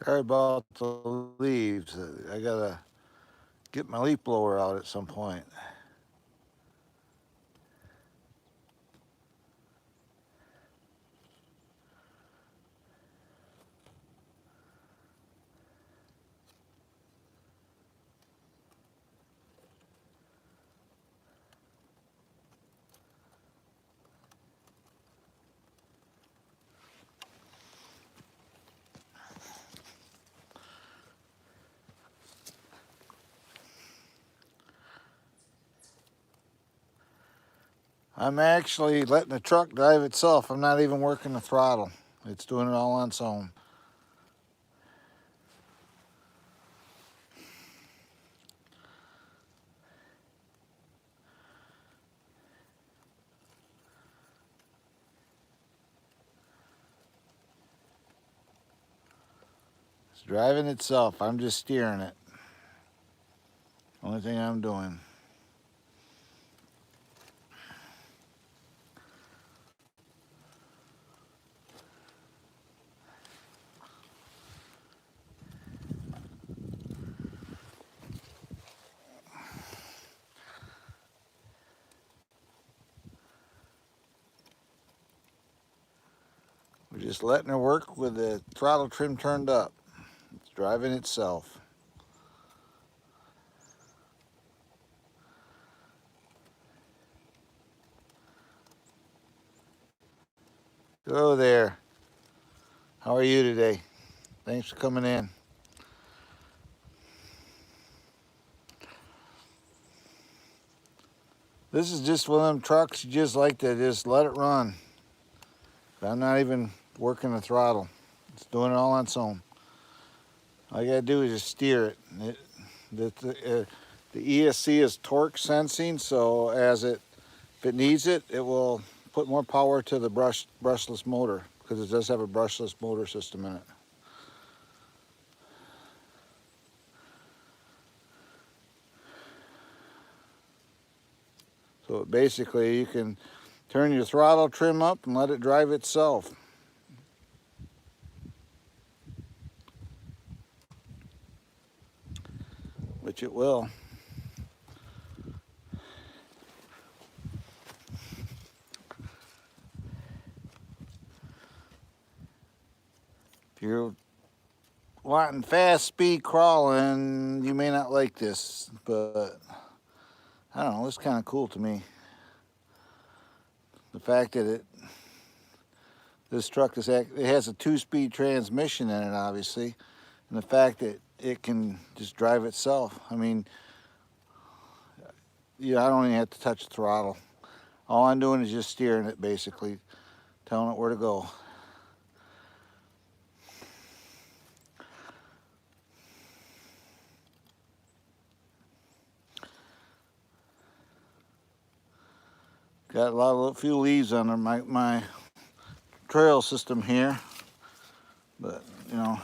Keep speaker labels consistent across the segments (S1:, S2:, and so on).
S1: Sorry about the leaves. I gotta get my leaf blower out at some point. I'm actually letting the truck drive itself. I'm not even working the throttle. It's doing it all on its own. It's driving itself. I'm just steering it. Only thing I'm doing. We're just letting her work with the throttle trim turned up. It's driving itself. Hello there. How are you today? Thanks for coming in. This is just one of them trucks you just like to just let it run. I'm not even working the throttle. It's doing it all on its own. All you gotta do is just steer it. The ESC is torque sensing, so if it needs it, it will put more power to the brushless motor because it does have a brushless motor system in it. So basically, you can turn your throttle trim up and let it drive itself. Which it will. If you're wanting fast speed crawling, you may not like this, but I don't know, it's kind of cool to me. The fact that this truck it has a 2-speed transmission in it, obviously, and the fact that it can just drive itself. I mean, yeah, I don't even have to touch the throttle. All I'm doing is just steering it, basically, telling it where to go. Got a few leaves on my trail system here, but you know,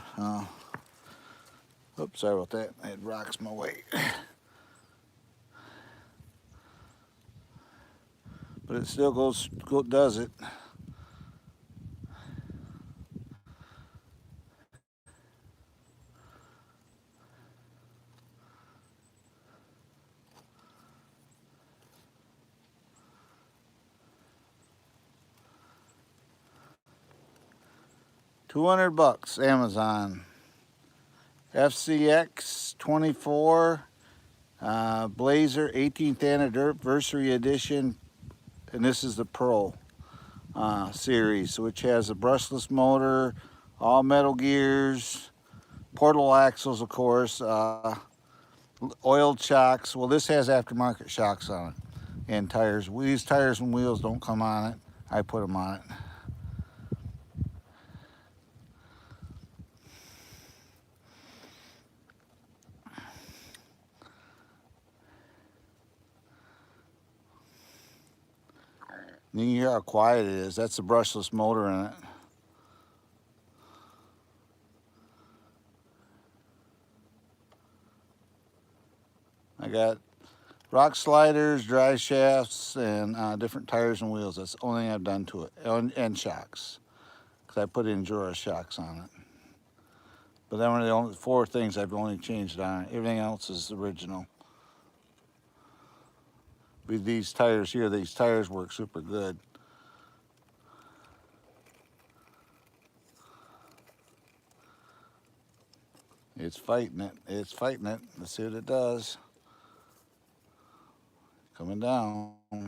S1: oops, sorry about that. I had rocks my way. But it still does it. $200, Amazon. FCX 24 Blazer 18th anniversary edition, and this is the Pro series, which has a brushless motor, all metal gears, portal axles, of course, oiled shocks. Well, this has aftermarket shocks on it, and tires. These tires and wheels don't come on it. I put them on it. You can hear how quiet it is. That's the brushless motor in it. I got rock sliders, dry shafts, and different tires and wheels. That's the only thing I've done to it. And shocks, because I put Endura shocks on it. But then were the only 4 things I've only changed on it. Everything else is original. With these tires here, these tires work super good. It's fighting it. It's fighting it. Let's see what it does. Coming down. I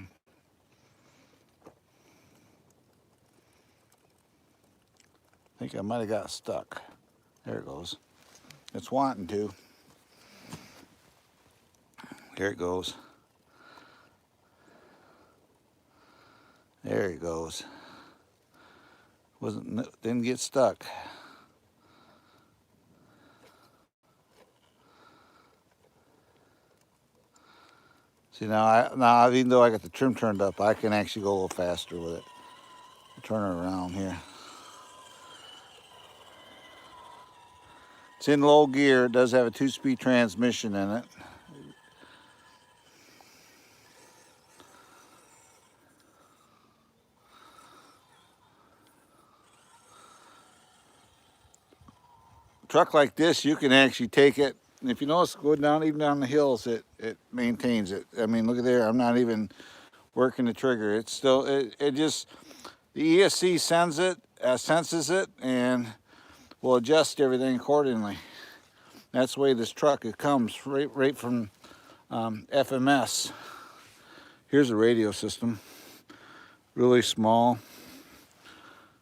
S1: think I might have got stuck. There it goes. It's wanting to. Here it goes. There it goes. Didn't get stuck. See now even though I got the trim turned up, I can actually go a little faster with it. Turn it around here. It's in low gear. It does have a 2-speed transmission in it. Truck like this, you can actually take it, and if you notice, go down, even down the hills, it maintains it. I mean, look at there. I'm not even working the trigger. It's still, it just, the ESC senses it, and will adjust everything accordingly. That's the way this truck, it comes right from FMS. Here's the radio system, really small.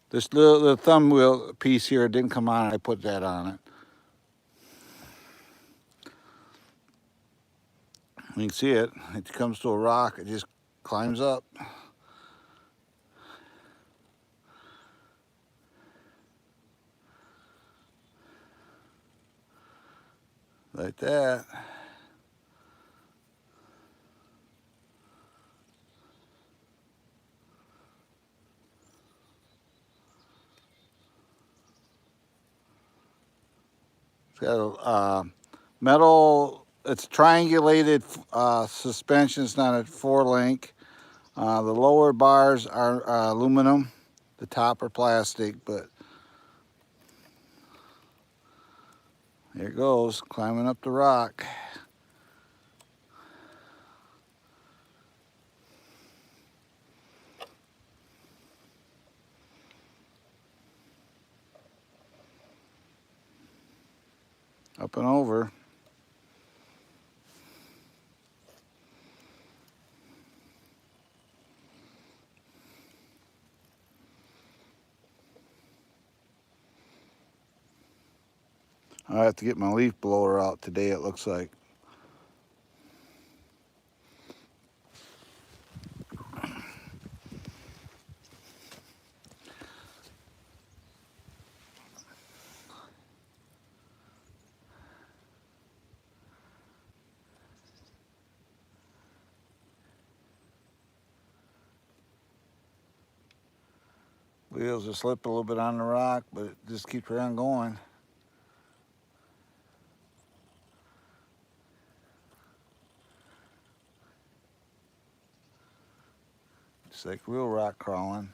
S1: This little thumb wheel piece here didn't come on. I put that on it. You can see it. It comes to a rock. It just climbs up. Like that. It's got a metal, it's triangulated suspension. It's not a 4-link. The lower bars are aluminum. The top are plastic, but there it goes, climbing up the rock. Up and over. I have to get my leaf blower out today, it looks like. Wheels are slipping a little bit on the rock, but it just keeps right on going. It's like real rock crawling.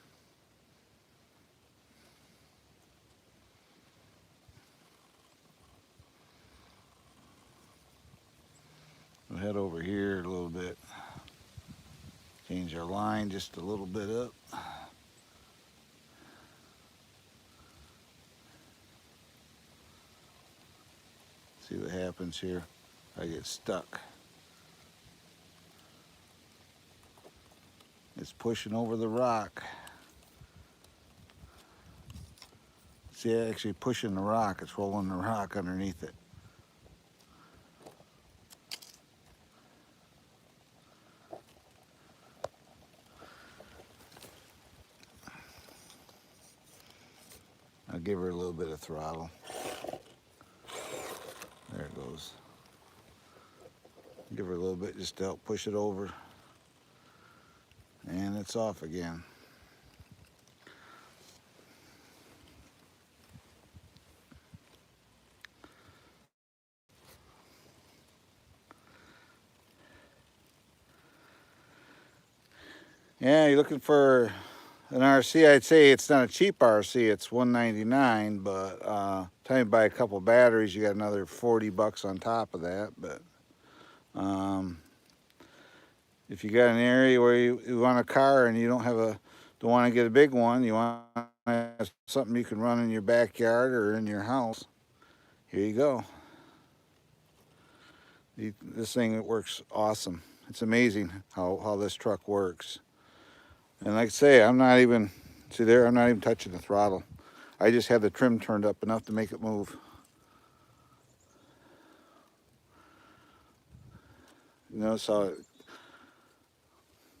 S1: We'll head over here a little bit. Change our line just a little bit up. See what happens here. I get stuck. It's pushing over the rock. See, actually pushing the rock. It's rolling the rock underneath it. I'll give her a little bit of throttle. There it goes. Give her a little bit just to help push it over. And it's off again. Yeah, you're looking for an RC, I'd say it's not a cheap RC. It's $199, but time you buy a couple batteries, you got another $40 on top of that. But if you got an area where you want a car and you don't want to get a big one, you want to have something you can run in your backyard or in your house, here you go. This thing works awesome. It's amazing how this truck works. And like I say, I'm not even touching the throttle. I just have the trim turned up enough to make it move. You notice how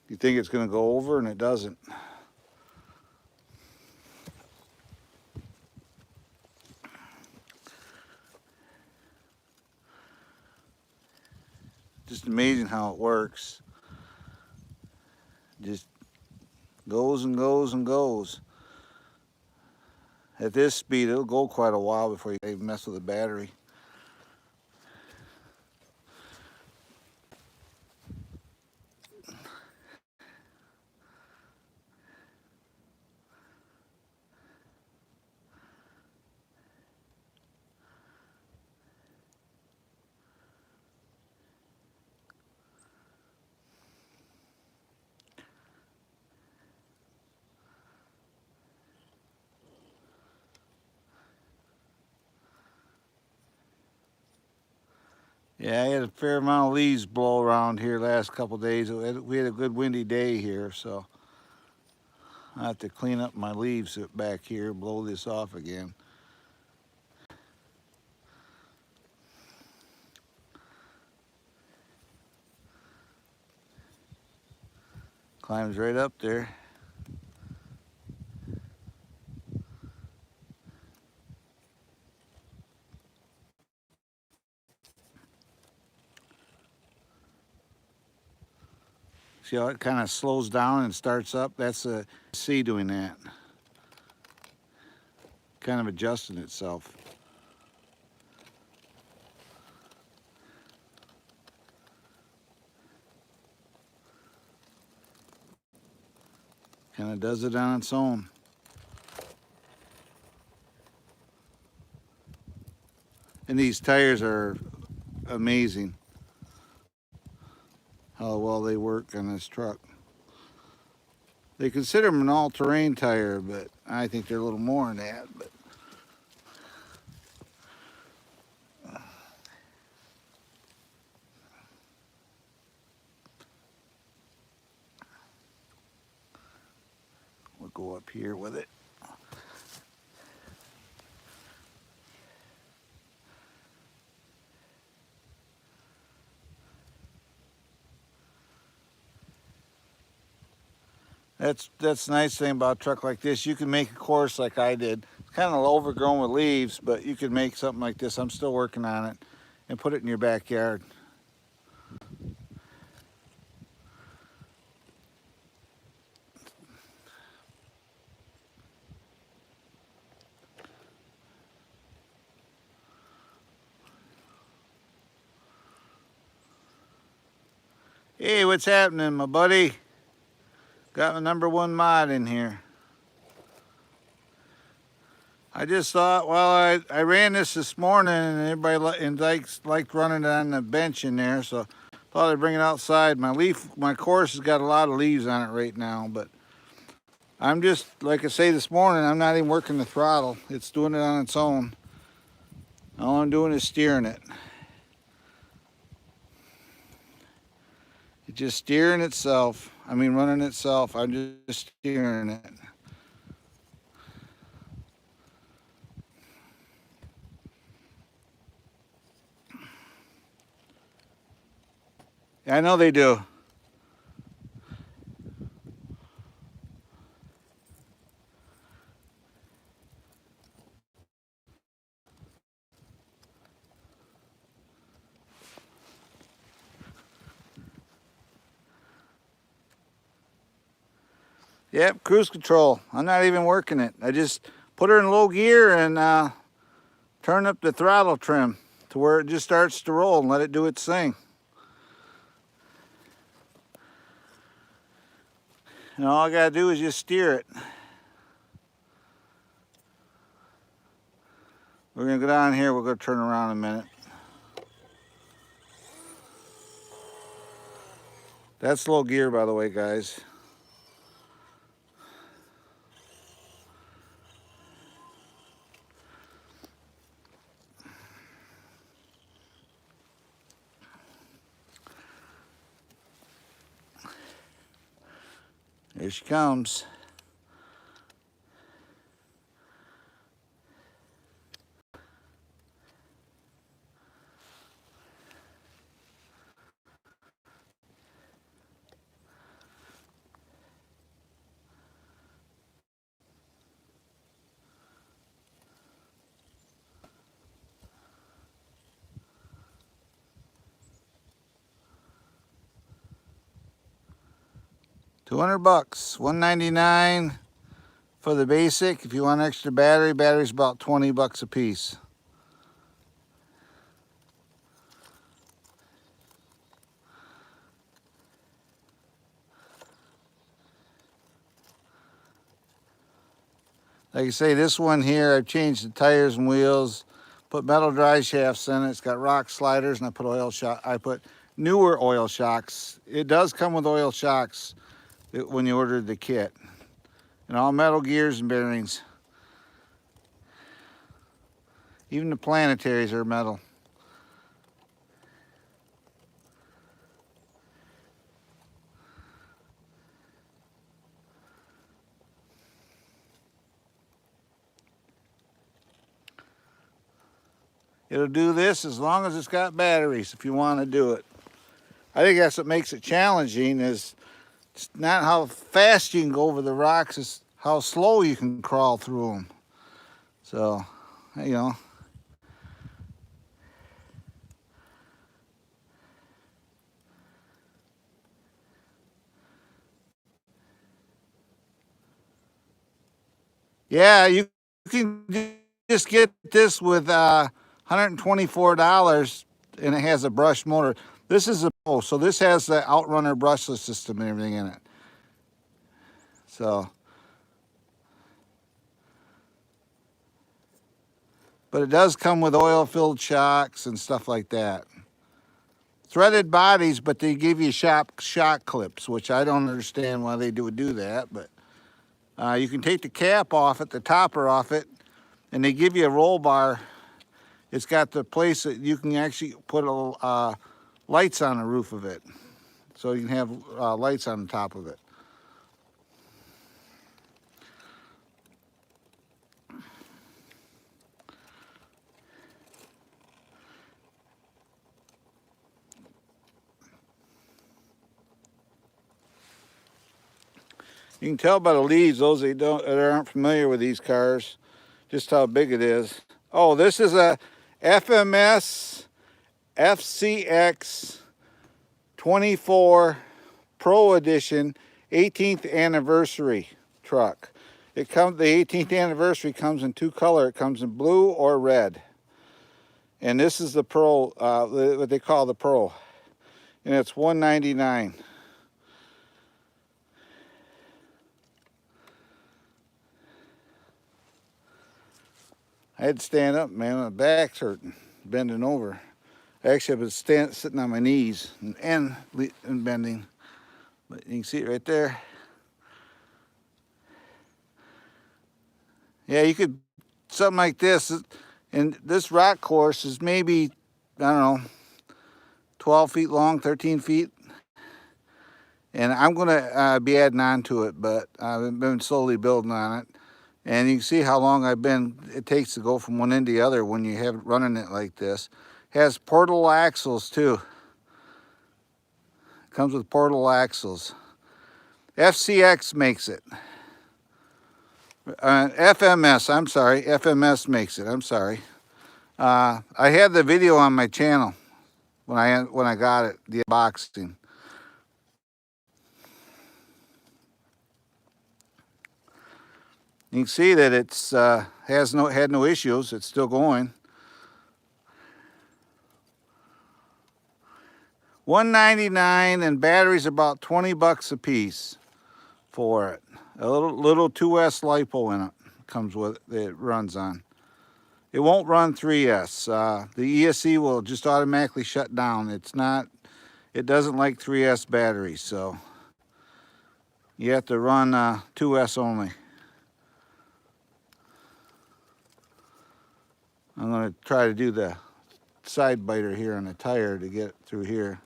S1: you think it's going to go over and it doesn't. Just amazing how it works. Just goes and goes and goes. At this speed, it'll go quite a while before you even mess with the battery. Yeah, I had a fair amount of leaves blow around here last couple of days. We had a good windy day here, so I have to clean up my leaves back here, blow this off again. Climbs right up there. See how it kind of slows down and starts up? That's a C doing that. Kind of adjusting itself. Kind of does it on its own. And these tires are amazing how well they work on this truck. They consider them an all-terrain tire, but I think they're a little more than that. But we'll go up here with it. That's the nice thing about a truck like this. You can make a course like I did. It's kind of overgrown with leaves, but you can make something like this. I'm still working on it, and put it in your backyard. Hey, what's happening, my buddy? Got my #1 mod in here. I just thought, well, I ran this morning, and everybody liked running it on the bench in there, so thought I'd bring it outside. My course has got a lot of leaves on it right now, but I'm just, like I say this morning, I'm not even working the throttle. It's doing it on its own. All I'm doing is steering it. It's just steering itself. Running itself. I'm just steering it. I know they do. Yep, cruise control. I'm not even working it. I just put her in low gear and turn up the throttle trim to where it just starts to roll and let it do its thing. And all I gotta do is just steer it. We're gonna go down here, we're gonna turn around in a minute. That's low gear, by the way, guys. Here she comes. $200, $199 for the basic. If you want extra battery, battery's about $20 a piece. Like I say, this one here, I've changed the tires and wheels, put metal drive shafts in it. It's got rock sliders, and I put newer oil shocks. It does come with oil shocks when you ordered the kit, and all metal gears and bearings. Even the planetaries are metal. It'll do this as long as it's got batteries if you want to do it. I think that's what makes it challenging, is it's not how fast you can go over the rocks, it's how slow you can crawl through them. So, you know. Yeah, you can just get this with $124, and it has a brush motor. This is a Pro, so this has the Outrunner brushless system and everything in it. So, but it does come with oil-filled shocks and stuff like that. Threaded bodies, but they give you shock clips, which I don't understand why they would do that. But you can take the cap off it, the topper off it, and they give you a roll bar. It's got the place that you can actually put lights on the roof of it, so you can have lights on the top of it. You can tell by the leaves, those that aren't familiar with these cars, just how big it is. Oh, this is a FMS FCX 24 Pro Edition 18th anniversary truck. The 18th anniversary comes in two colors. It comes in blue or red. And this is the Pro, what they call the Pro. And it's $199. I had to stand up, man. My back's hurting, bending over. Actually, I was sitting on my knees and bending. But you can see it right there. Yeah, you could, something like this. And this rock course is maybe, I don't know, 12 feet long, 13 feet. And I'm going to be adding on to it, but I've been slowly building on it. And you can see how long it takes to go from one end to the other when you have it running it like this. Has portal axles too. Comes with portal axles. FCX makes it. FMS, I'm sorry. FMS makes it, I'm sorry. I had the video on my channel when I got it, the unboxing. You can see that it's had no issues. It's still going. $199, and batteries about $20 a piece for it. A little 2S lipo in it comes with it. It runs on. It won't run 3S. The ESC will just automatically shut down. It's not. It doesn't like 3S batteries, so you have to run 2S only. I'm going to try to do the side biter here on the tire to get through here.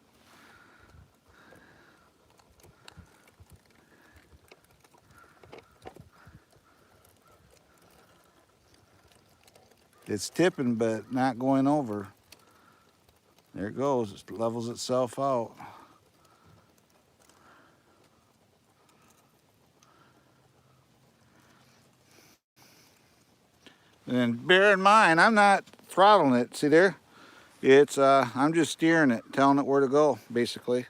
S1: It's tipping, but not going over. There it goes. It levels itself out. And bear in mind, I'm not throttling it. See there? It's I'm just steering it, telling it where to go, basically.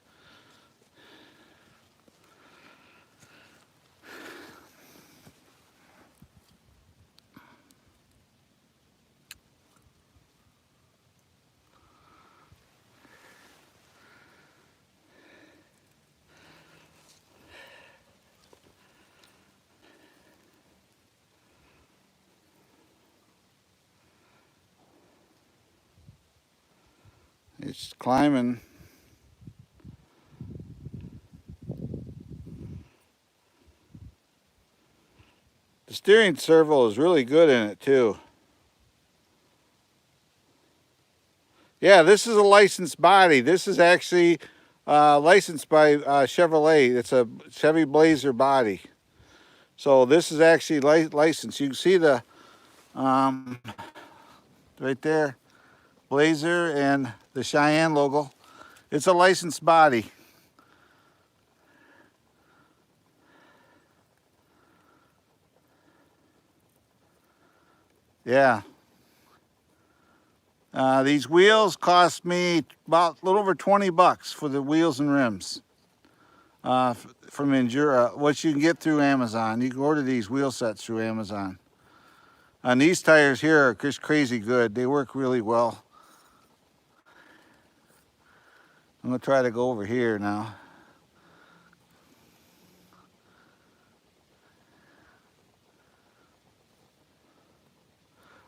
S1: It's climbing. The steering servo is really good in it too. Yeah, this is a licensed body. This is actually licensed by Chevrolet. It's a Chevy Blazer body. So this is actually licensed. You can see the right there, Blazer and the Cheyenne logo. It's a licensed body. Yeah. These wheels cost me about a little over 20 bucks for the wheels and rims from Endura, which you can get through Amazon. You can order these wheel sets through Amazon. And these tires here are just crazy good. They work really well. I'm gonna try to go over here now.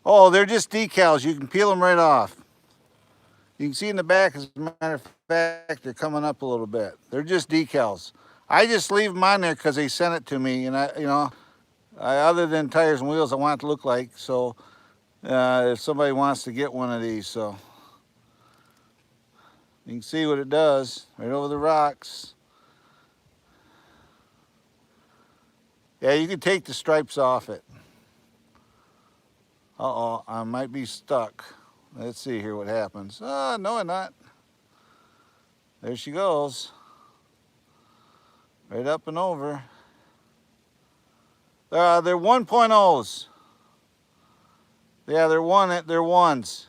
S1: Oh, they're just decals. You can peel them right off. You can see in the back, as a matter of fact, they're coming up a little bit. They're just decals. I just leave them on there because they sent it to me, and other than tires and wheels, I want it to look like. So if somebody wants to get one of these, so you can see what it does right over the rocks. Yeah, you can take the stripes off it. Uh-oh, I might be stuck. Let's see here what happens. No, I'm not. There she goes. Right up and over. They're 1.0s. Yeah, they're ones.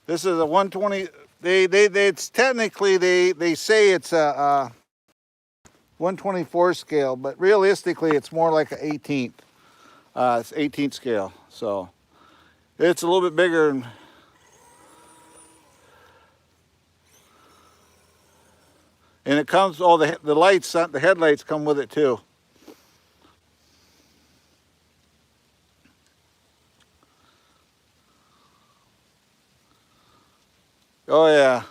S1: This is a 120. It's technically they say it's a 124 scale, but realistically it's more like an 18th. It's 18th scale, so it's a little bit bigger. And it comes, all the lights, the headlights come with it too. Oh yeah.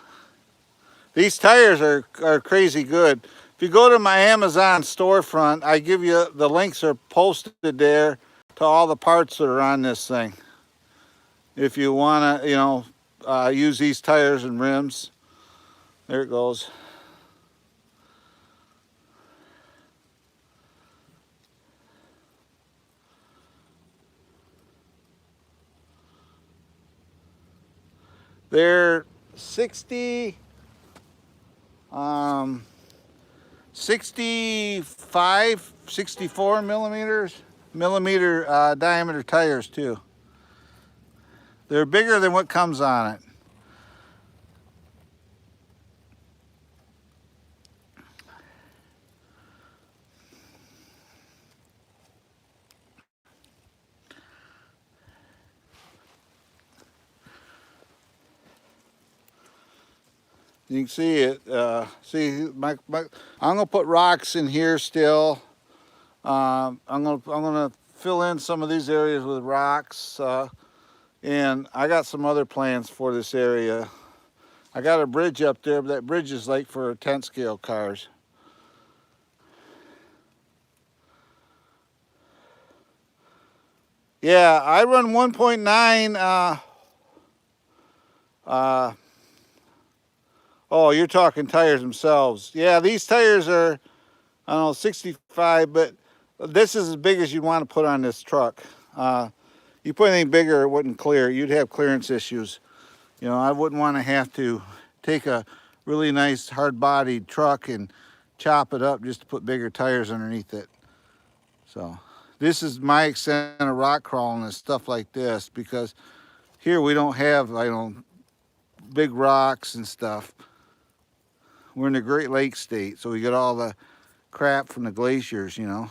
S1: These tires are crazy good. If you go to my Amazon storefront, I give you, the links are posted there to all the parts that are on this thing. If you want to, use these tires and rims, there it goes. They're 65, 64 millimeter diameter tires too. They're bigger than what comes on it. You can see it. See, I'm gonna put rocks in here still. I'm gonna fill in some of these areas with rocks, and I got some other plans for this area. I got a bridge up there, but that bridge is like for 10 scale cars. Yeah, I run 1.9. Oh, you're talking tires themselves. Yeah, these tires are, I don't know, 65, but this is as big as you'd want to put on this truck. You put anything bigger, it wouldn't clear. You'd have clearance issues. You know, I wouldn't want to have to take a really nice hard-bodied truck and chop it up just to put bigger tires underneath it. So this is my extent of rock crawling and stuff like this, because here we don't have, big rocks and stuff. We're in the Great Lakes state, so we get all the crap from the glaciers, you know.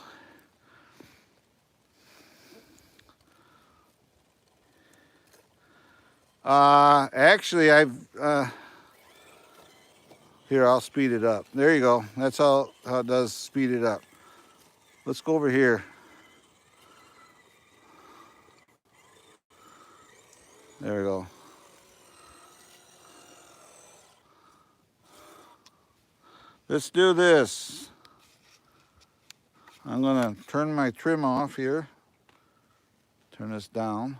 S1: Actually, here, I'll speed it up. There you go. That's how it does speed it up. Let's go over here. There we go. Let's do this. I'm gonna turn my trim off here. Turn this down.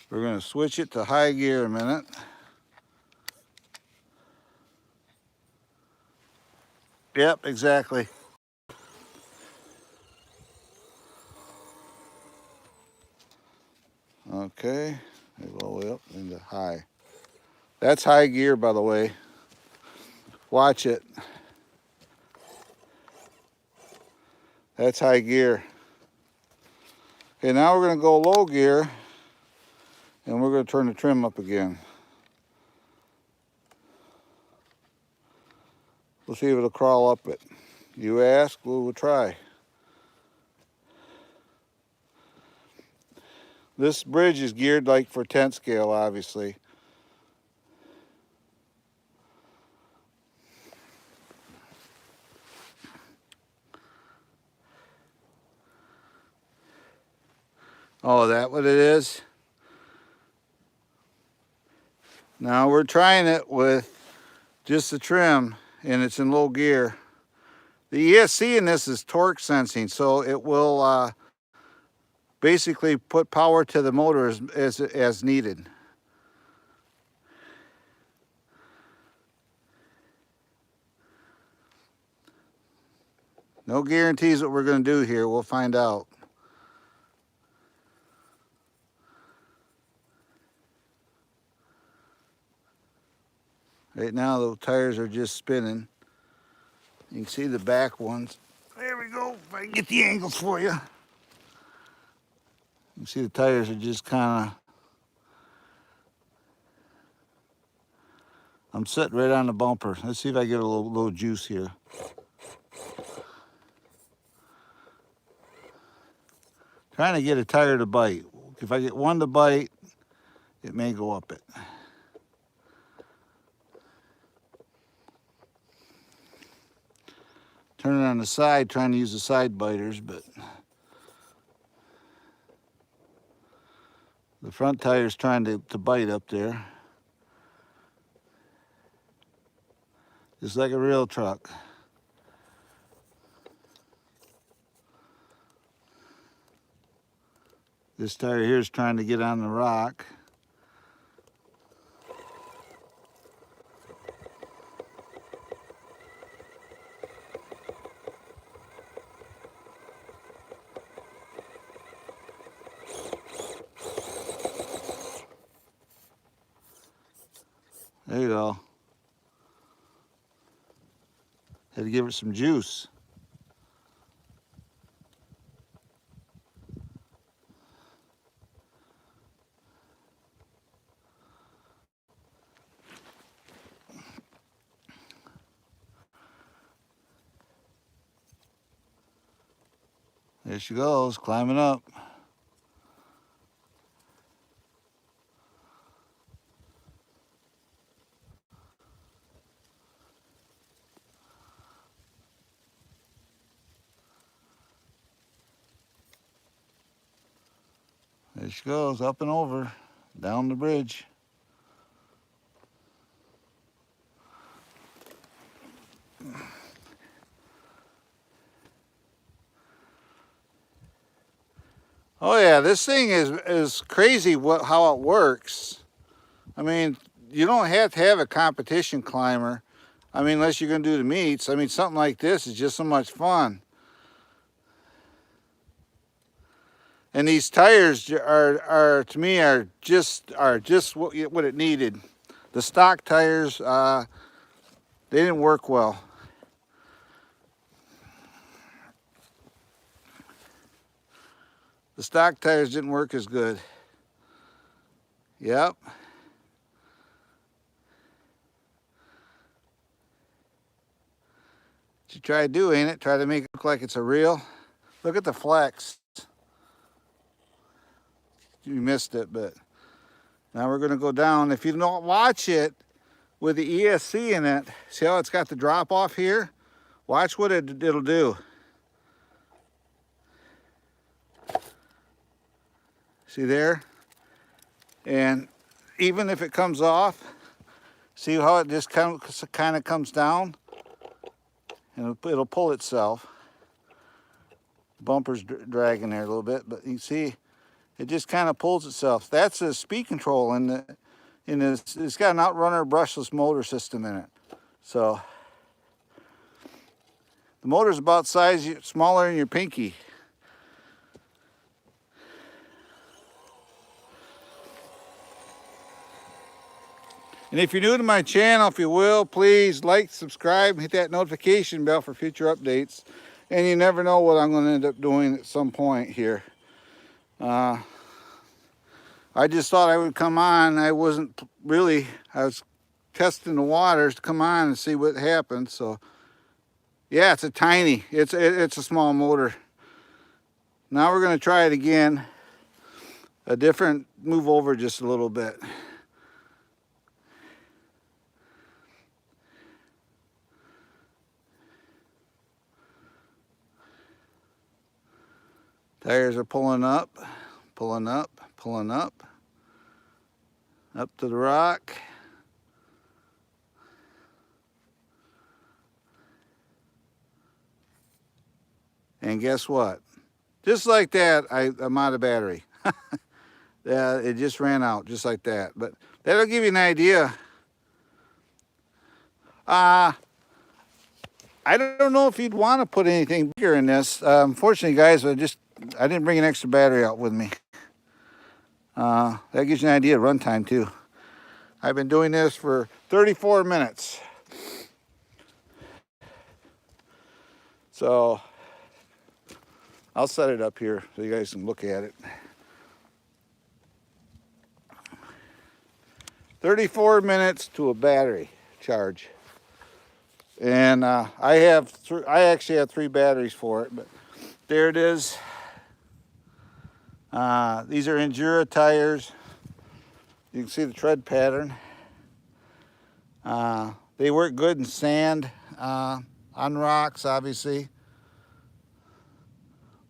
S1: We're gonna switch it to high gear a minute. Yep, exactly. Okay, all the way up into high. That's high gear, by the way. Watch it. That's high gear. Okay, now we're gonna go low gear, and we're gonna turn the trim up again. We'll see if it'll crawl up it. You ask, we'll try. This bridge is geared like for 10 scale, obviously. Oh, that what it is? Now we're trying it with just the trim, and it's in low gear. The ESC in this is torque sensing, so it will basically put power to the motor as needed. No guarantees what we're going to do here. We'll find out. Right now the tires are just spinning. You can see the back ones. There we go. If I can get the angles for you. You can see the tires are just kind of, I'm sitting right on the bumper. Let's see if I get a little juice here. Trying to get a tire to bite. If I get one to bite, it may go up it. Turn it on the side, trying to use the side biters, but the front tire's trying to bite up there. Just like a real truck. This tire here is trying to get on the rock. There you go. Had to give it some juice. There she goes, climbing up. she goes, up and over, down the bridge. Oh yeah, this thing is crazy how it works. I mean, you don't have to have a competition climber. I mean, unless you're gonna do the meets. I mean, something like this is just so much fun. And these tires are to me are just what it needed. The stock tires, they didn't work well. The stock tires didn't work as good. Yep. What you try to do, ain't it? Try to make it look like it's a real. Look at the flex. You missed it, but now we're going to go down. If you don't watch it with the ESC in it, see how it's got the drop off here? Watch what it'll do. See there? And even if it comes off, see how it just kind of comes down? And it'll pull itself. Bumper's dragging there a little bit, but you see, it just kind of pulls itself. That's the speed control in this. It's got an outrunner brushless motor system in it. So the motor's about size smaller than your pinky. And if you're new to my channel, if you will, please like, subscribe, and hit that notification bell for future updates. And you never know what I'm going to end up doing at some point here. I just thought I would come on. I was testing the waters to come on and see what happened. So yeah, it's a small motor. Now we're going to try it again. Move over just a little bit. Tires are pulling up, pulling up, pulling up. Up to the rock. And guess what? Just like that, I'm out of battery. It just ran out, just like that. But that'll give you an idea. I don't know if you'd want to put anything bigger in this. Unfortunately, guys, I didn't bring an extra battery out with me. That gives you an idea of runtime too. I've been doing this for 34 minutes. So I'll set it up here so you guys can look at it. 34 minutes to a battery charge. And I actually have 3 batteries for it, but there it is. These are Endura tires. You can see the tread pattern. They work good in sand, on rocks, obviously.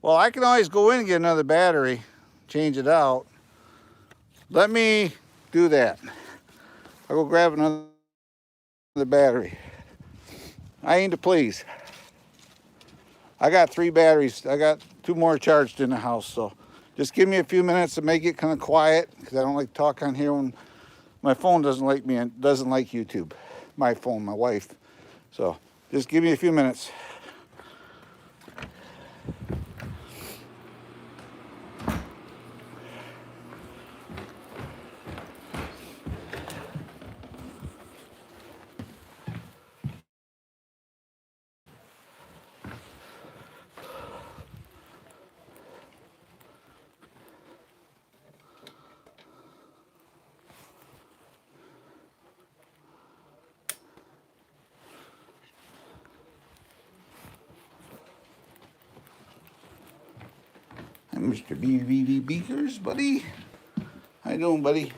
S1: Well, I can always go in and get another battery, change it out. Let me do that. I'll go grab another battery. I aim to please. I got 3 batteries. I got 2 more charged in the house, so just give me a few minutes to make it kind of quiet, because I don't like to talk on here when my phone doesn't like me and doesn't like YouTube. My phone, my wife. So just give me a few minutes. Mr. BVV Beakers, buddy. How you doing, buddy?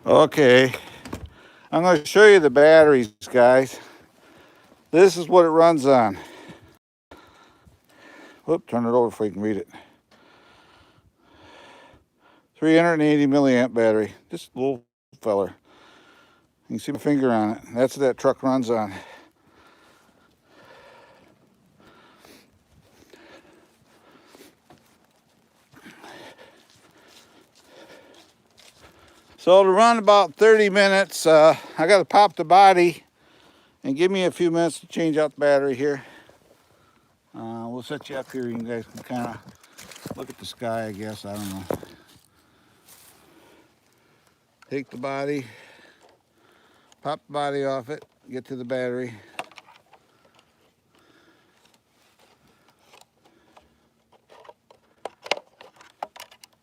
S1: Okay. I'm going to show you the batteries, guys. This is what it runs on. Whoop, turn it over so you can read it. 380 milliamp battery. Just a little feller. You can see my finger on it. That's what that truck runs on. So to run about 30 minutes, I got to pop the body and give me a few minutes to change out the battery here. We'll set you up here. You guys can kind of look at the sky, I guess. I don't know. Take the body, pop the body off it, get to the battery.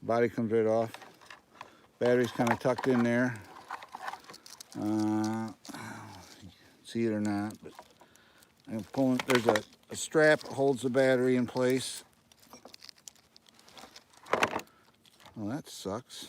S1: Body comes right off. Battery's kind of tucked in there. See it or not, but I'm pulling. There's a strap that holds the battery in place. Well, that sucks.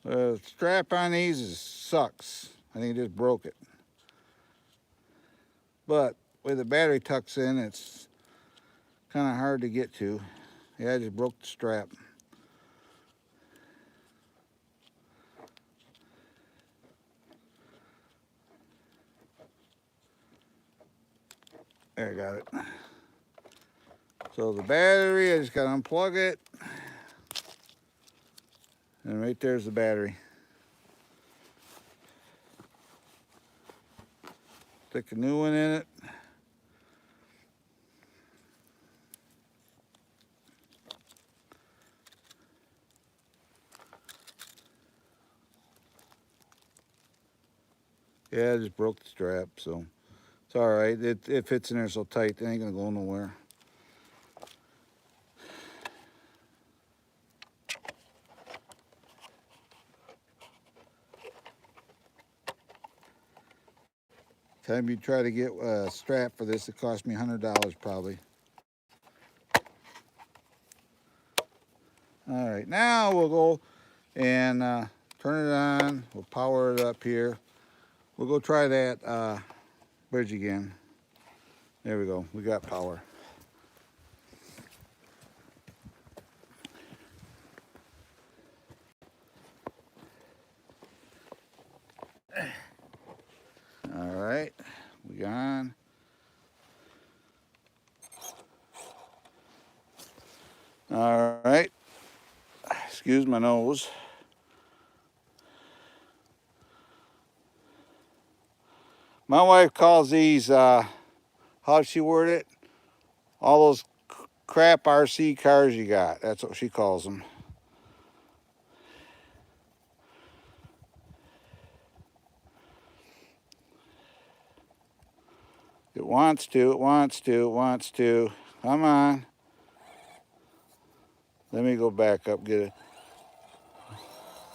S1: The strap on these sucks. I think it just broke it. But where the battery tucks in, it's kind of hard to get to. Yeah, I just broke the strap. There, I got it. So the battery, I just got to unplug it. And right there's the battery. Stick a new one in it. Yeah, I just broke the strap, so it's all right. It fits in there so tight, it ain't gonna go nowhere. Time you try to get a strap for this, it cost me $100 probably. All right, now we'll go and turn it on. We'll power it up here. We'll go try that bridge again. There we go, we got power. All right, we on. All right, excuse my nose. My wife calls these, how'd she word it? All those crap RC cars you got. That's what she calls them. It wants to, it wants to, it wants to. Come on. Let me go back up, get it.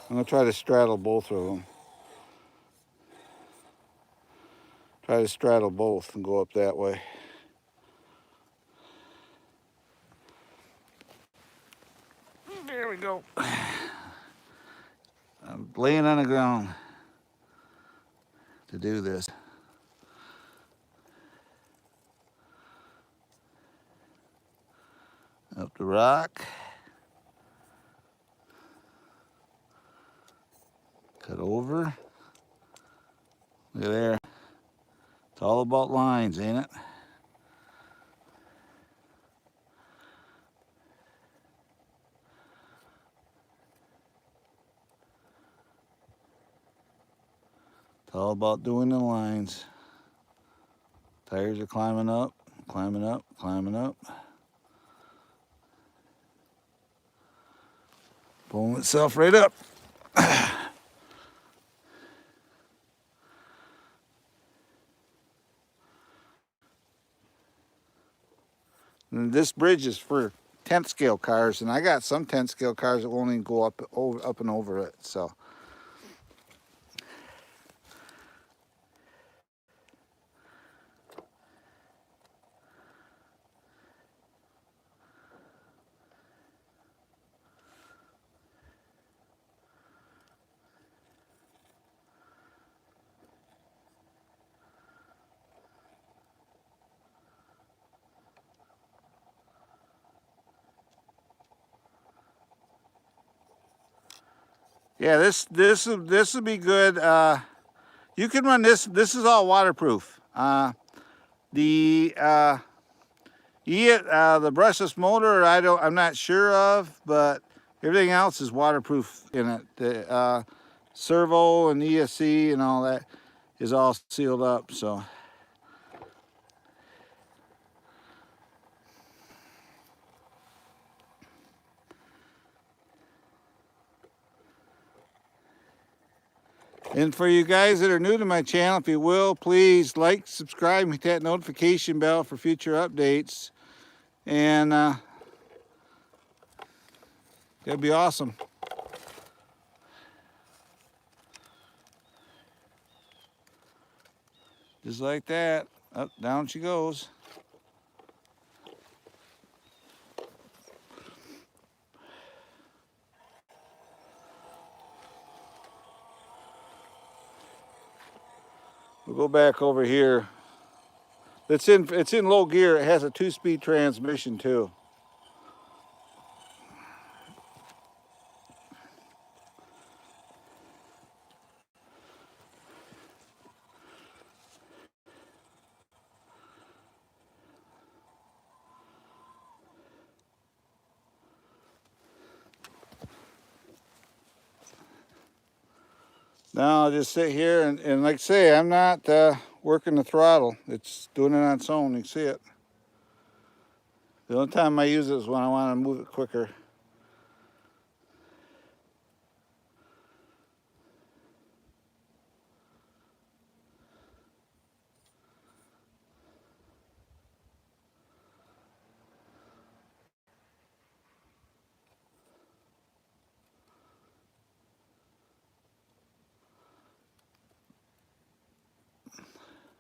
S1: I'm gonna try to straddle both of them. Try to straddle both and go up that way. There we go. I'm laying on the ground to do this. Up the rock. Cut over. Look at there. It's all about lines, ain't it? It's all about doing the lines. Tires are climbing up, climbing up, climbing up. Pulling itself right up. And this bridge is for 10th scale cars, and I got some 10th scale cars that won't even go up and over it. So yeah, this will be good. You can run this. This is all waterproof. The the brushless motor, I'm not sure of, but everything else is waterproof in it. The servo and ESC and all that is all sealed up. So. And for you guys that are new to my channel, if you will, please like, subscribe, hit that notification bell for future updates. And it'll be awesome. Just like that. Up, down she goes. We'll go back over here. It's in low gear. It has a 2-speed transmission too. Now I'll just sit here and like I say, I'm not working the throttle. It's doing it on its own. You can see it. The only time I use it is when I want to move it quicker.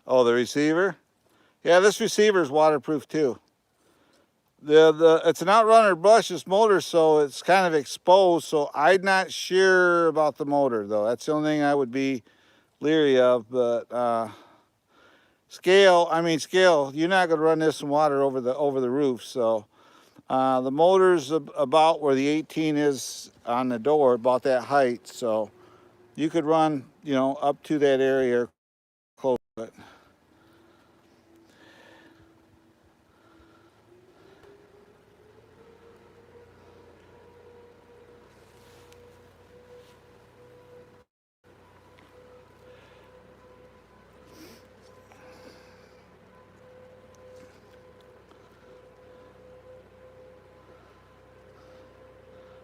S1: Oh, the receiver? Yeah, this receiver is waterproof too. It's an outrunner brushless motor, so it's kind of exposed. So I'm not sure about the motor though. That's the only thing I would be leery of. But scale, you're not going to run this in water over the roof. So the motor's about where the 18 is on the door, about that height. So you could run, up to that area close to it.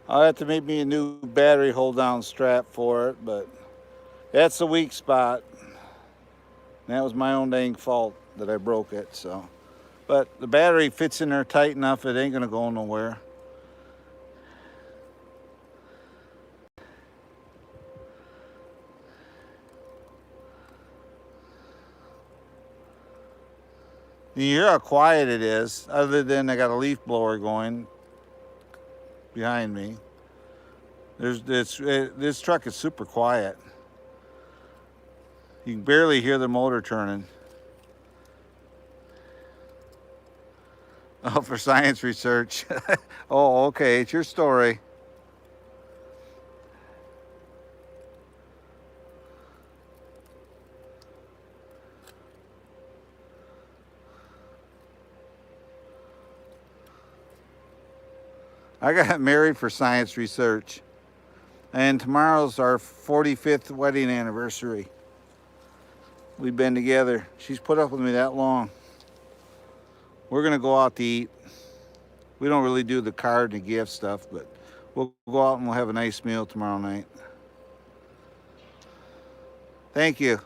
S1: I'll have to make me a new battery hold down strap for it, but that's the weak spot. That was my own dang fault that I broke it, so. But the battery fits in there tight enough, it ain't gonna go nowhere. You hear how quiet it is, other than I got a leaf blower going behind me. This truck is super quiet. You can barely hear the motor turning. Oh, for science research. Oh, okay, it's your story. I got married for science research. And tomorrow's our 45th wedding anniversary. We've been together. She's put up with me that long. We're gonna go out to eat. We don't really do the card and the gift stuff, but we'll go out and we'll have a nice meal tomorrow night. Thank you.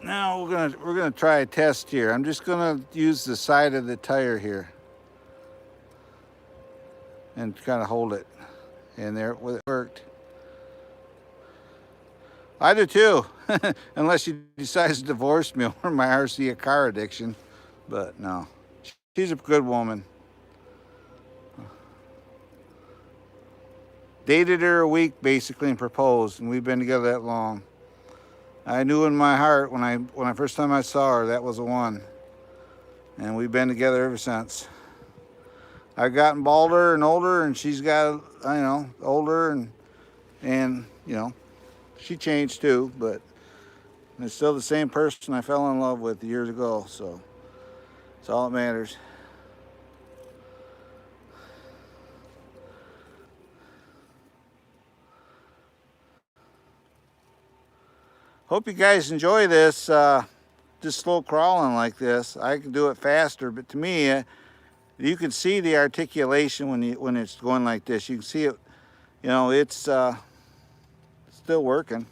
S1: Now we're gonna try a test here. I'm just gonna use the side of the tire here and kind of hold it. And there, it worked. I do too, unless she decides to divorce me over my RC car addiction. But no, she's a good woman. Dated her a week basically and proposed, and we've been together that long. I knew in my heart when I first time I saw her that was the one, and we've been together ever since. I've gotten balder and older, and she's got older and she changed too, but it's still the same person I fell in love with years ago. So it's all that matters. Hope you guys enjoy this, just slow crawling like this. I can do it faster, but to me, you can see the articulation when it's going like this. You can see it, it's still working.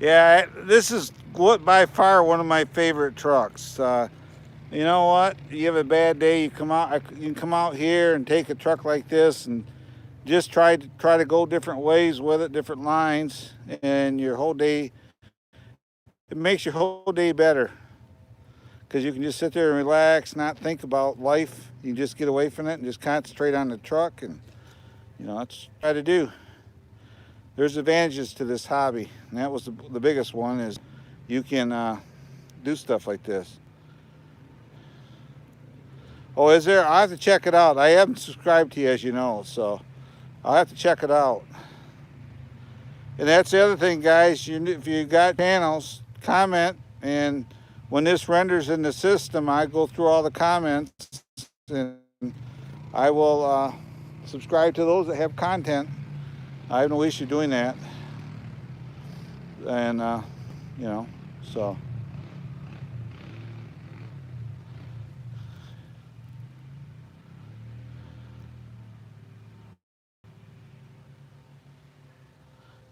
S1: Yeah, this is by far one of my favorite trucks. You know what? You have a bad day, you can come out here and take a truck like this and just try to go different ways with it, different lines, and your whole day, it makes your whole day better because you can just sit there and relax, not think about life. You can just get away from it and just concentrate on the truck, and that's what I try to do. There's advantages to this hobby, and that was the biggest one is you can do stuff like this. Oh, is there? I have to check it out. I haven't subscribed to you, as you know, so I'll have to check it out. And that's the other thing, guys. If you got channels, comment, and when this renders in the system, I go through all the comments, and I will subscribe to those that have content. I have no issue doing that. And, so.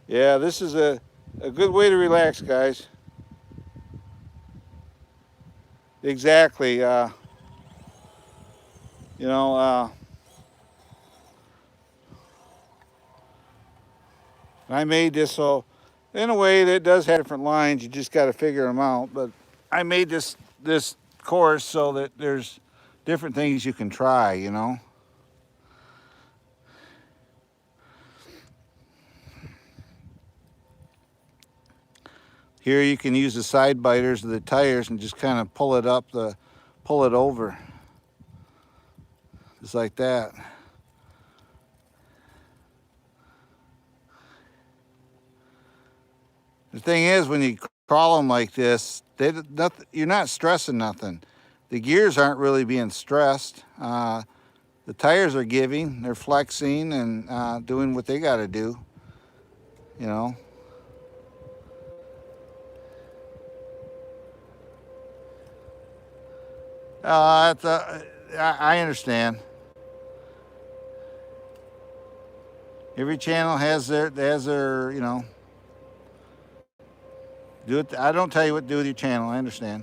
S1: Yeah, this is a good way to relax, guys. Exactly. I made this so, in a way, that does have different lines. You just got to figure them out. But I made this course so that there's different things you can try. Here you can use the side biters of the tires and just kind of pull it over, just like that. The thing is, when you crawl them like this, you're not stressing nothing. The gears aren't really being stressed. The tires are giving, they're flexing and doing what they got to do, I understand. Every channel has their do it. I don't tell you what to do with your channel. I understand.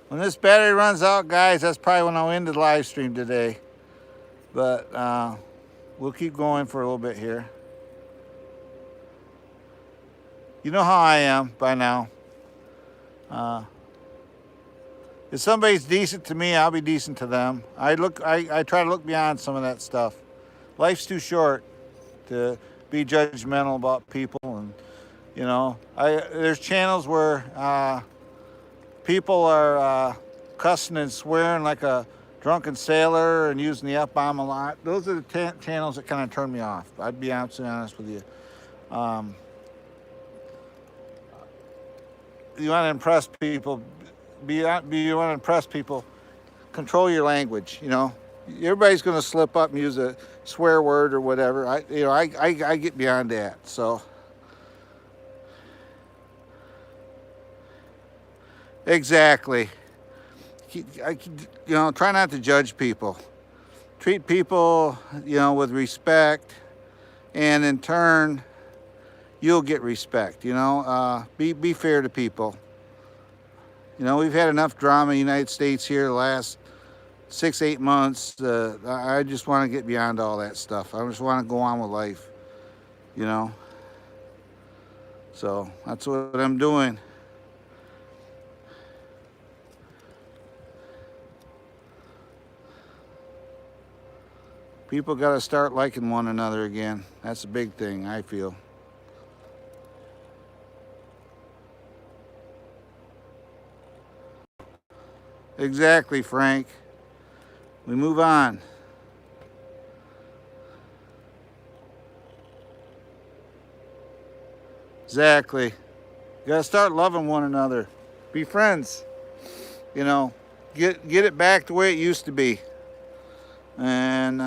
S1: When this battery runs out, guys, that's probably when I'll end the live stream today. But we'll keep going for a little bit here. You know how I am by now. Uh, if somebody's decent to me, I'll be decent to them. I try to look beyond some of that stuff. Life's too short to be judgmental about people, and there's channels where people are cussing and swearing like a drunken sailor and using the F-bomb a lot. Those are the channels that kind of turn me off. I'd be absolutely honest with you. You want to impress people, you want to impress people, control your language, Everybody's going to slip up and use a swear word or whatever. I get beyond that. So exactly. Try not to judge people. Treat people, with respect, and in turn, you'll get respect. Be fair to people. We've had enough drama in the United States here the last 6-8 months. I just want to get beyond all that stuff. I just want to go on with life. So that's what I'm doing. People got to start liking one another again. That's a big thing, I feel. Exactly, Frank. We move on. Exactly. You got to start loving one another. Be friends. Get it back the way it used to be. And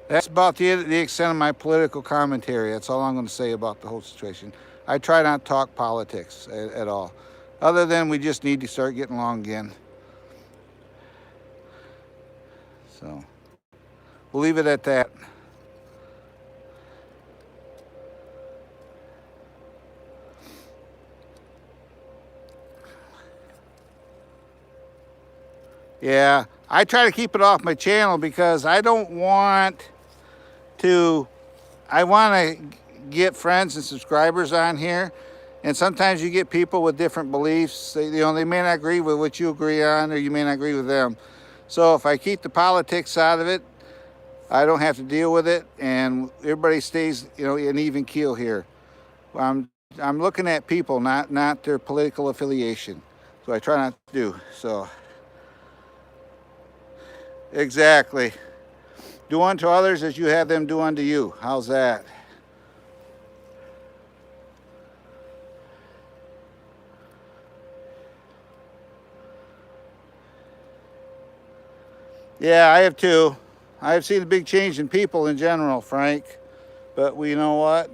S1: that's about the extent of my political commentary. That's all I'm going to say about the whole situation. I try not to talk politics at all. Other than we just need to start getting along again. So we'll leave it at that. Yeah, I try to keep it off my channel because I don't want to, I want to get friends and subscribers on here. And sometimes you get people with different beliefs. They may not agree with what you agree on, or you may not agree with them. So if I keep the politics out of it, I don't have to deal with it, and everybody stays, an even keel here. I'm looking at people, not their political affiliation. So I try not to do. So exactly. Do unto others as you have them do unto you. How's that? Yeah, I have too. I have seen a big change in people in general, Frank. But you know what?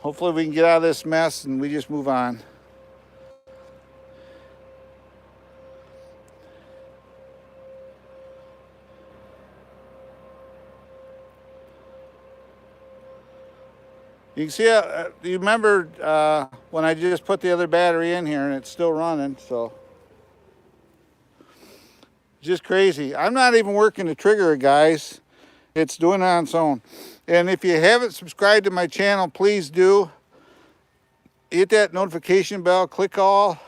S1: Hopefully we can get out of this mess and we just move on. You can see, you remember when I just put the other battery in here and it's still running, so. Just crazy. I'm not even working the trigger, guys. It's doing it on its own. And if you haven't subscribed to my channel, please do. Hit that notification bell, click all.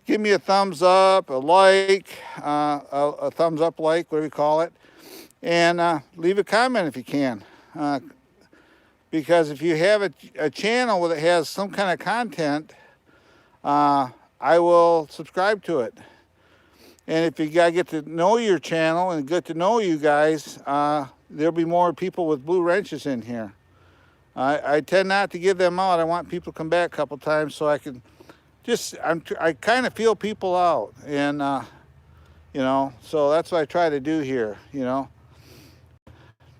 S1: Give me a thumbs up, a like, a thumbs up like, whatever you call it. And leave a comment if you can. Because if you have a channel that has some kind of content, I will subscribe to it. And if you gotta get to know your channel and get to know you guys, there'll be more people with blue wrenches in here. I tend not to give them out. I want people to come back a couple times so I can I kind of feel people out. And, so that's what I try to do here,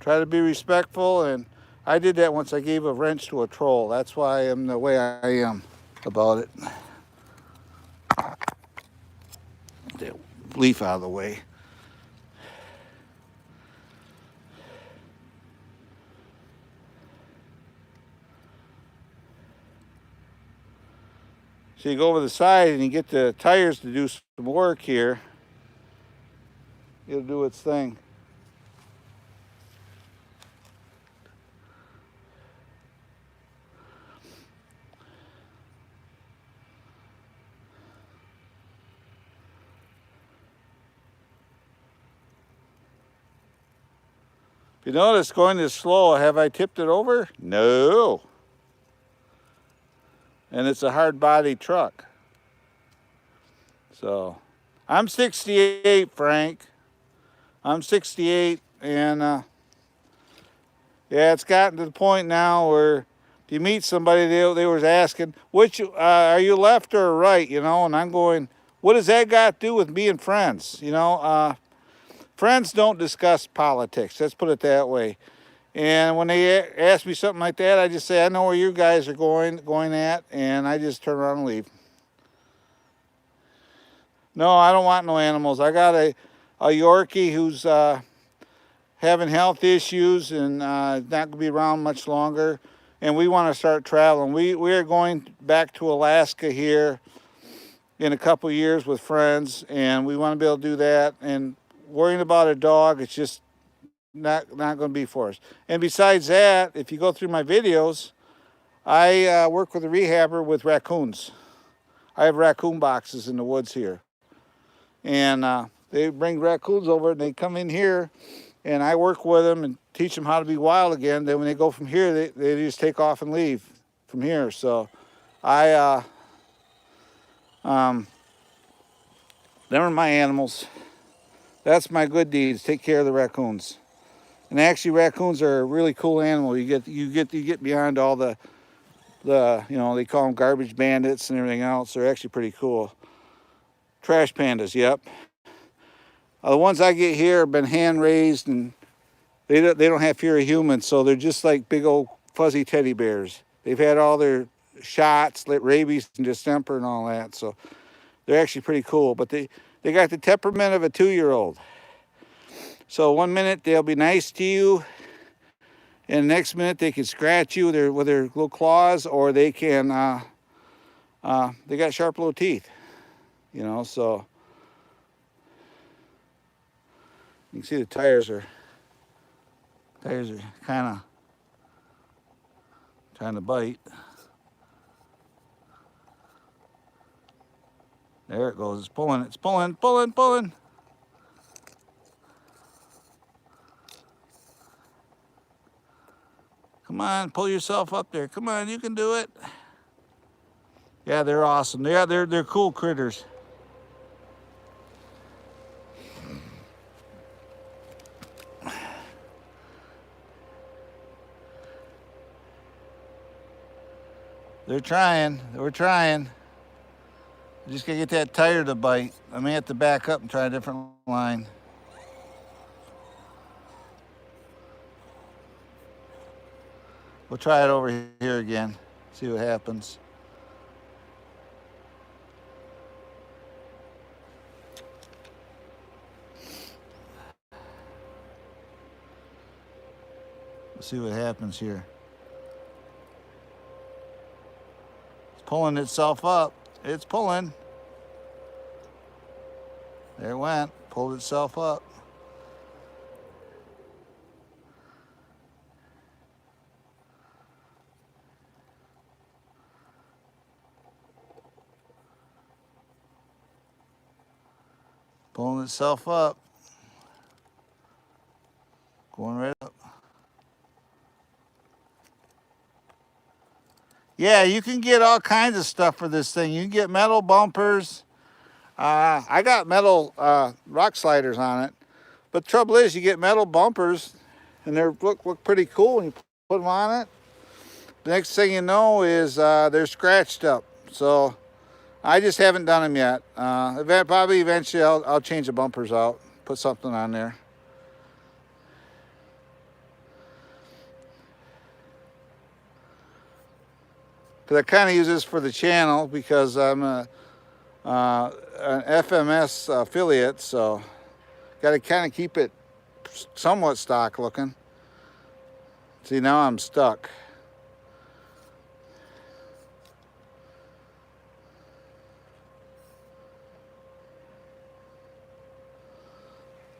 S1: Try to be respectful. And I did that once I gave a wrench to a troll. That's why I am the way I am about it. That leaf out of the way. So you go over the side and you get the tires to do some work here. It'll do its thing. If you notice, going this slow, have I tipped it over? No. And it's a hard body truck. So, I'm 68, Frank. I'm 68, and yeah, it's gotten to the point now where if you meet somebody, they was asking, which are you left or right, you know? And I'm going, what does that got to do with being friends? You know, friends don't discuss politics. Let's put it that way. And when they ask me something like that, I just say, I know where you guys are going at, and I just turn around and leave. No, I don't want no animals. I got a Yorkie who's having health issues and not going to be around much longer. And we want to start traveling. We are going back to Alaska here in a couple years with friends, and we want to be able to do that. And worrying about a dog, it's just not going to be for us. And besides that, if you go through my videos, I work with a rehabber with raccoons. I have raccoon boxes in the woods here. And they bring raccoons over and they come in here and I work with them and teach them how to be wild again. Then when they go from here, they just take off and leave from here. So them are my animals. That's my good deeds, take care of the raccoons. And actually raccoons are a really cool animal. You get beyond all the you know, they call them garbage bandits and everything else. They're actually pretty cool. Trash pandas, yep. The ones I get here have been hand raised and they don't have fear of humans, so they're just like big old fuzzy teddy bears. They've had all their shots, rabies and distemper and all that, so they're actually pretty cool. But they got the temperament of a 2-year-old. So one minute they'll be nice to you, and the next minute they can scratch you with their little claws, or they can they got sharp little teeth, you know. So you can see the tires are kind of trying to bite. There it goes. It's pulling. Pulling. Come on, pull yourself up there. Come on, you can do it. Yeah, they're awesome. Yeah, they're cool critters. They're trying. We're trying. Just gotta get that tire to bite. I may have to back up and try a different line. We'll try it over here again. See what happens. We'll see what happens here. It's pulling itself up. It's pulling. There it went. Pulled itself up. Pulling itself up. Going right up. Yeah, you can get all kinds of stuff for this thing. You can get metal bumpers. I got metal rock sliders on it. But the trouble is, you get metal bumpers, and they look pretty cool when you put them on it. The next thing you know is they're scratched up. So I just haven't done them yet. Probably eventually I'll change the bumpers out, put something on there. Because I kind of use this for the channel because I'm an FMS affiliate, so got to kind of keep it somewhat stock looking. See, now I'm stuck.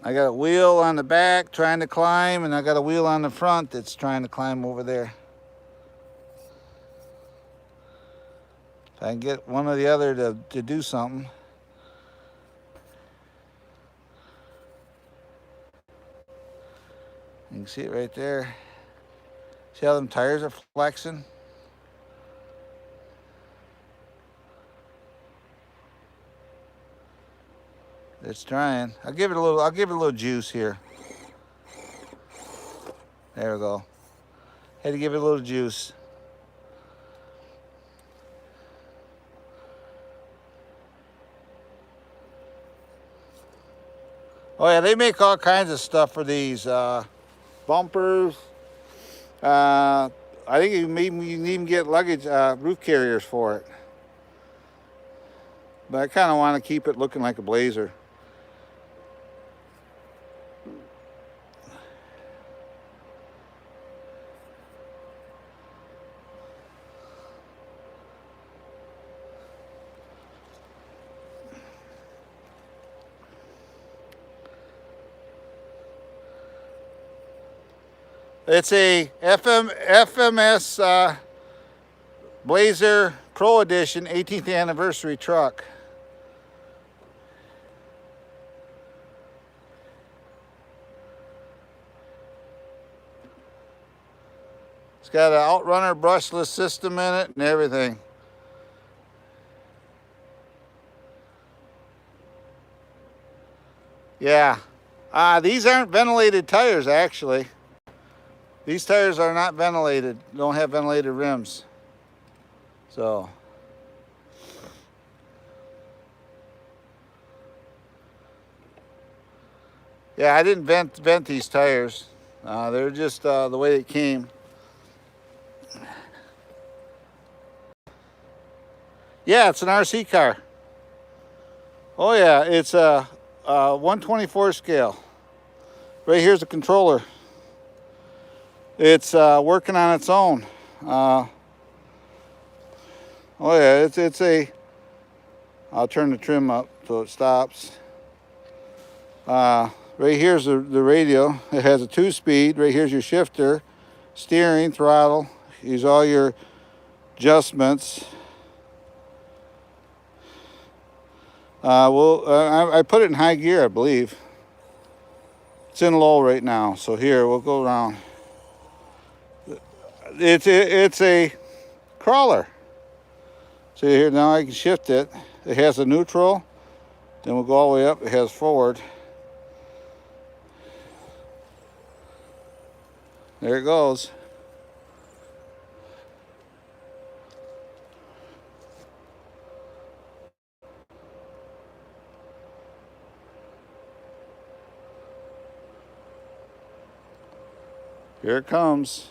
S1: I got a wheel on the back trying to climb, and I got a wheel on the front that's trying to climb over there. If I can get one or the other to do something. You can see it right there. See how them tires are flexing? It's trying. I'll give it a little juice here. There we go. Had to give it a little juice. Oh yeah, they make all kinds of stuff for these bumpers. I think you can even get luggage roof carriers for it. But I kind of want to keep it looking like a Blazer. It's a FMS Blazer Pro Edition 18th anniversary truck. It's got an Outrunner brushless system in it and everything. Yeah. These aren't ventilated tires, actually. These tires are not ventilated, don't have ventilated rims. So. Yeah, I didn't vent these tires. They're just the way it came. Yeah, it's an RC car. Oh yeah, it's a 124 scale. Right here's the controller. It's working on its own. Oh yeah, it's a. I'll turn the trim up so it stops. Right here's the radio. It has a 2-speed. Right here's your shifter, steering, throttle. Use all your adjustments. I put it in high gear, I believe. It's in low right now. So here, we'll go around. It's a crawler. So here, now I can shift it. It has a neutral. Then we'll go all the way up. It has forward. There it goes. Here it comes.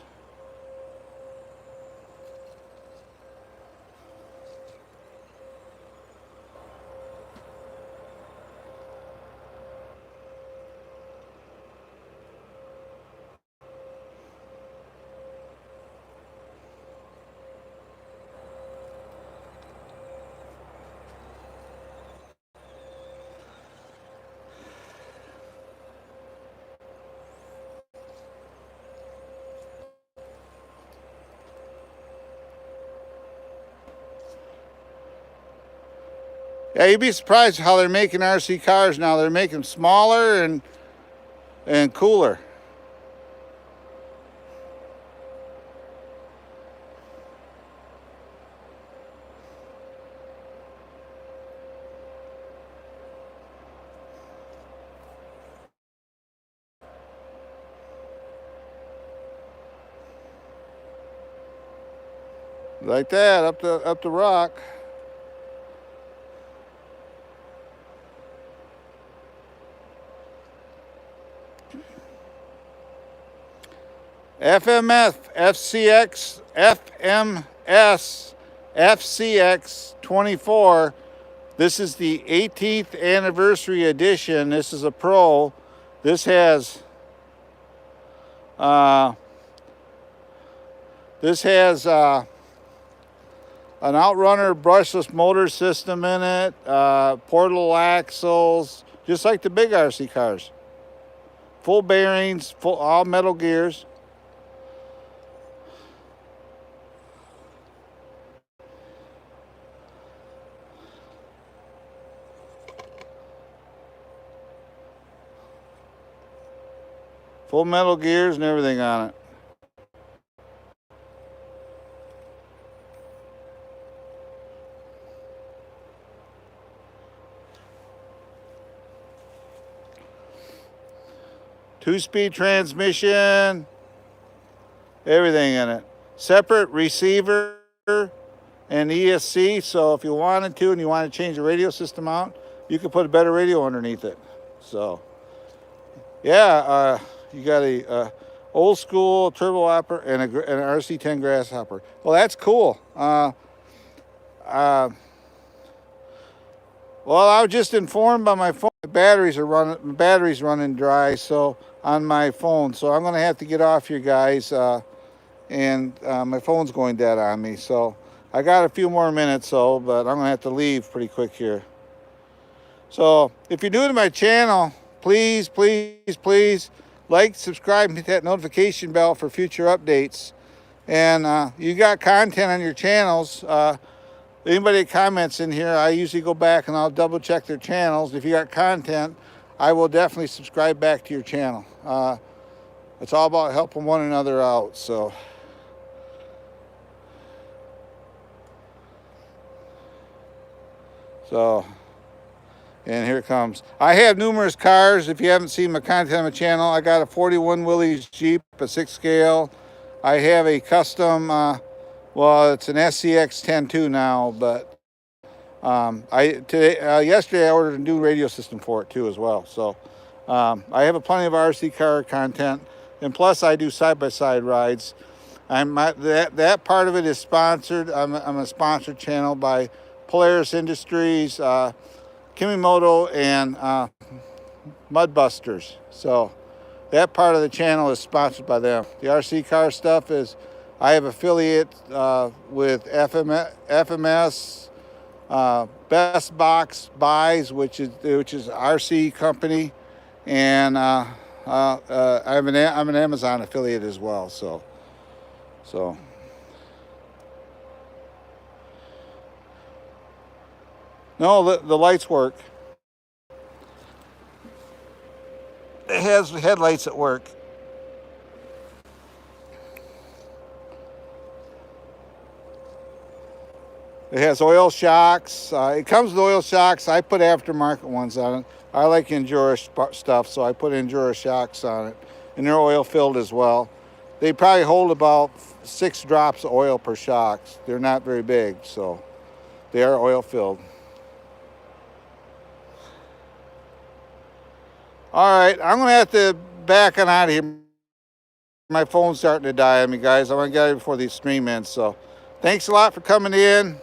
S1: Yeah, you'd be surprised how they're making RC cars now. They're making them smaller and cooler. Like that, up the rock. FMF, FCX, FMS, FCX 24. This is the 18th anniversary edition. This is a Pro. This has an Outrunner brushless motor system in it, portable axles, just like the big RC cars. full bearings, full all metal gears. Full metal gears and everything on it. Two-speed transmission, everything in it. Separate receiver and ESC, so if you wanted to and you want to change the radio system out, you could put a better radio underneath it. So, yeah, you got a old school turbo hopper and an RC10 grasshopper. Well, that's cool. Well, I was just informed by my phone. My batteries running dry, so on my phone. So I'm going to have to get off here, guys. And my phone's going dead on me. So I got a few more minutes, but I'm going to have to leave pretty quick here. So if you're new to my channel, please, please, please like, subscribe, and hit that notification bell for future updates. And you got content on your channels. Anybody that comments in here, I usually go back and I'll double check their channels. If you got content, I will definitely subscribe back to your channel. It's all about helping one another out. So and here it comes. I have numerous cars. If you haven't seen my content on my channel, I got a 41 Willys Jeep, a 6 scale. I have a custom, well, it's an SCX 10.2 now, but yesterday I ordered a new radio system for it too as well. So I have plenty of RC car content, and plus I do side-by-side rides. That part of it is sponsored. I'm a sponsored channel by Polaris Industries, Kimimoto, and Mudbusters. So that part of the channel is sponsored by them. The RC car stuff is, I have affiliate with FMS, Best Box Buys, which is RC company, and I'm an Amazon affiliate as well. So no, the lights work. It has headlights that work. It has oil shocks. It comes with oil shocks. I put aftermarket ones on it. I like Enduro stuff, so I put Enduro shocks on it. And they're oil filled as well. They probably hold about 6 drops of oil per shock. They're not very big, so they are oil filled. All right, I'm gonna have to back on out of here. My phone's starting to die on me, guys. I want to get out of here before these stream ends. So thanks a lot for coming in.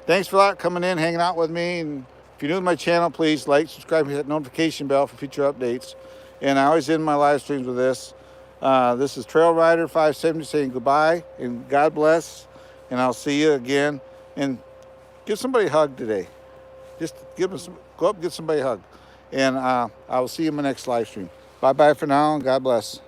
S1: Thanks for coming in, hanging out with me. And if you're new to my channel, please like, subscribe, and hit that notification bell for future updates. And I always end my live streams with this. This is Trail Rider 570 saying goodbye and God bless. And I'll see you again. And give somebody a hug today. Just go up and give somebody a hug. And I will see you in my next live stream. Bye-bye for now, and God bless.